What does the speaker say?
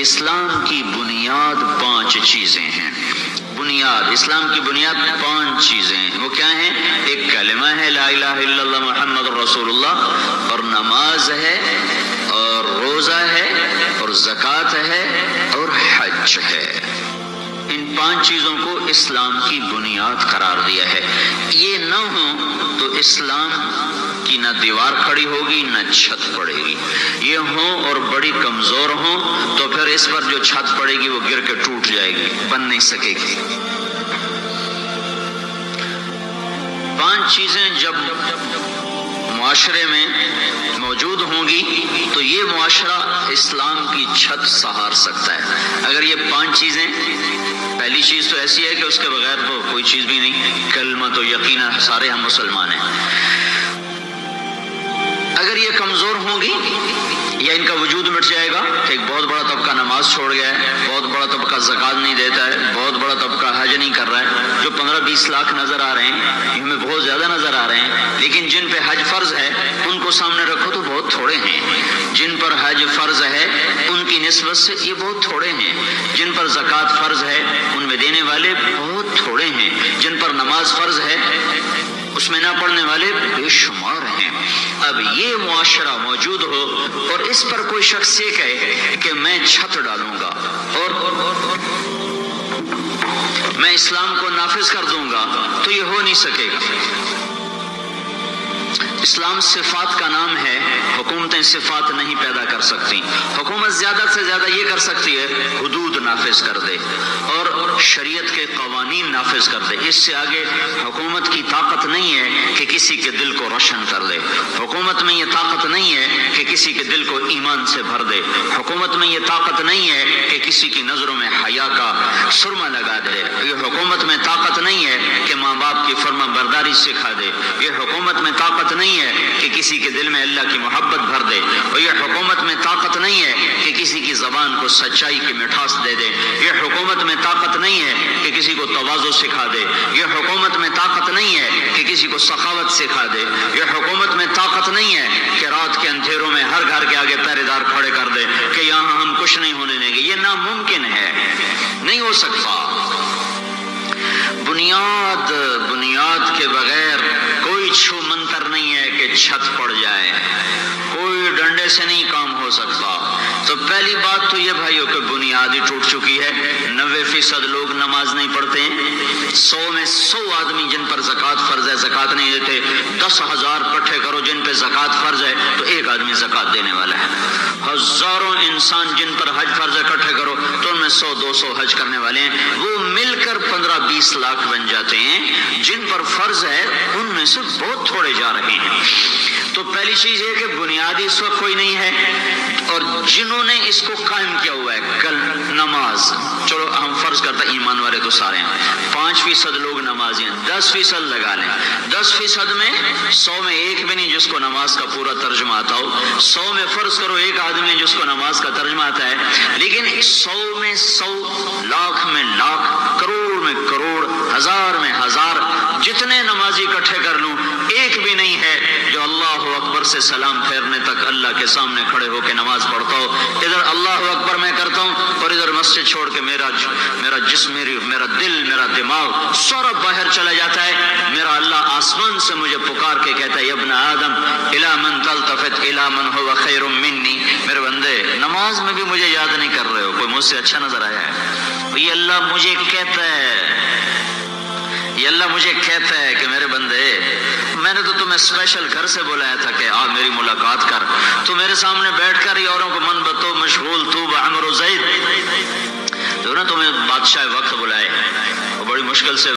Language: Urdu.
اسلام کی بنیاد 5 چیزیں ہیں۔ بنیاد، اسلام کی بنیاد 5 چیزیں ہیں۔ وہ کیا ہیں؟ ایک کلمہ ہے لا الہ الا اللہ محمد رسول اللہ، اور نماز ہے، اور روزہ ہے، اور زکوٰۃ ہے، اور حج ہے۔ ان 5 چیزوں کو اسلام کی بنیاد قرار دیا ہے۔ یہ نہ ہو تو اسلام کی نہ دیوار کھڑی ہوگی نہ چھت پڑے گی۔ یہ ہوں اور بڑی کمزور ہوں تو پھر اس پر جو چھت پڑے گی وہ گر کے ٹوٹ جائے گی، بن نہیں سکے گی۔ 5 چیزیں جب معاشرے میں موجود ہوں گی تو یہ معاشرہ اسلام کی چھت سہار سکتا ہے۔ اگر یہ 5 چیزیں، پہلی چیز تو ایسی ہے کہ اس کے بغیر تو کوئی چیز بھی نہیں، کلمہ تو یقیناً سارے ہم مسلمان ہیں۔ اگر یہ کمزور ہوں گی یا ان کا وجود مٹ جائے گا کہ ایک بہت بڑا طبقہ نماز چھوڑ گیا ہے، بہت بڑا طبقہ زکوٰۃ نہیں دیتا ہے، بہت بڑا طبقہ حج نہیں کر رہا ہے، جو 15-20 لاکھ نظر آ رہے ہیں، ہمیں بہت زیادہ نظر آ رہے ہیں، لیکن جن پہ حج فرض ہے ان کو سامنے رکھو تو بہت تھوڑے ہیں۔ جن پر حج فرض ہے ان کی نسبت سے یہ بہت تھوڑے ہیں۔ جن پر زکوٰۃ فرض ہے ان میں دینے والے بہت تھوڑے ہیں۔ جن پر نماز فرض ہے اس میں نہ پڑھنے والے بے شمار ہیں۔ اب یہ معاشرہ موجود ہو اور اس پر کوئی شخص یہ کہے کہ میں چھت ڈالوں گا اور میں اسلام کو نافذ کر دوں گا، تو یہ ہو نہیں سکے گا۔ اسلام صفات کا نام ہے، حکومتیں صفات نہیں پیدا کر سکتی۔ حکومت زیادہ سے زیادہ یہ کر سکتی ہے حدود نافذ کر دے اور شریعت کے قوانین نافذ کر دے۔ اس سے آگے حکومت کی طاقت نہیں ہے کہ کسی کے دل کو روشن کر دے۔ حکومت میں یہ طاقت نہیں ہے کہ کسی کے دل کو ایمان سے بھر دے۔ حکومت میں یہ طاقت نہیں ہے کہ کسی کی نظروں میں حیا کا سرما لگا دے۔ یہ حکومت میں طاقت نہیں ہے کہ ماں باپ کی فرما برداری سکھا دے۔ یہ حکومت میں طاقت نہیں ہے کہ کسی کے دل میں اللہ کی محبت بھر دے، اور یہ حکومت میں طاقت نہیں ہے کہ کسی کی زبان کو سچائی کی مٹھاس دے دے۔ یہ حکومت میں طاقت نہیں ہے کہ کسی کو تواضع سکھا دے۔ یہ حکومت میں طاقت نہیں ہے کہ کسی کو سخاوت سکھا دے۔ یہ حکومت میں طاقت نہیں ہے کہ رات کے اندھیروں میں ہر گھر کے آگے پہرے دار کھڑے کر دے کہ یہاں ہم کچھ نہیں ہونے دیں گے۔ یہ ناممکن ہے، نہیں ہو سکتا۔ بنیاد کے بغیر کوئی چھو منتر نہیں ہے کہ چھت پڑ جائے، کوئی ڈنڈے سے نہیں کام ہو سکتا۔ تو پہلی بات تو یہ بھائیوں کہ بنیاد ہی ٹوٹ چکی ہے۔ 90% لوگ نماز نہیں پڑھتے ہیں۔ 100 میں 100 آدمی جن پر زکوٰۃ فرض ہے زکوٰۃ نہیں دیتے۔ 10,000 اکٹھے کرو جن پہ زکوٰۃ فرض ہے تو ایک آدمی زکوٰۃ دینے والا ہے۔ ہزاروں انسان جن پر حج فرض ہے اکٹھے کرو تو ان میں 100-200 حج کرنے والے ہیں۔ وہ مل کر 15-20 لاکھ بن جاتے ہیں۔ جن پر فرض ہے ان میں سے بہت تھوڑے جا رہے ہیں۔ تو پہلی چیز یہ کہ بنیادی اس وقت کوئی نہیں ہے، اور جنہوں نے اس کو قائم کیا ہوا ہے کل نماز، چلو ہم فرض کرتا ایمان والے تو سارے ہیں، 5% لوگ نمازی ہیں، 10% لگا لیں، 10% میں 100 میں ایک بھی نہیں جس کو نماز کا پورا ترجمہ آتا ہو۔ 100 میں فرض کرو ایک آدمی جس کو نماز کا ترجمہ آتا ہے، لیکن 100 میں 100، لاکھ میں لاکھ، کروڑ میں کروڑ، ہزار میں ہزار، جتنے نمازی اکٹھے کر لوں ایک بھی نہیں ہے جو اللہ اکبر سے سلام پھیرنے تک اللہ کے سامنے کھڑے ہو کے نماز پڑھتا ہو۔ ادھر اللہ اکبر میں کرتا ہوں اور ادھر مسجد چھوڑ کے میرا جسم، میرا دل، میرا دماغ سارا باہر چلا جاتا ہے۔ میرا اللہ آسمان سے مجھے پکار کے کہتا ہے ابن آدم الی من تلتفت الی من هو خیر منی، میرے بندے نماز میں بھی مجھے یاد نہیں کر رہے ہو، کوئی مجھ سے اچھا نظر آیا ہے؟ یہ اللہ مجھے کہتا ہے، یہ اللہ مجھے کہتا ہے کہ میرے بندے میں نے تو تمہیں اسپیشل گھر سے بلایا تھا کہ آ میری ملاقات کر، تو میرے سامنے بیٹھ کر ہی اوروں کو من بتو مشغول تو بعمر و زید، تو نا تمہیں بادشاہ وقت بلائے، وہ بڑی مشکل سے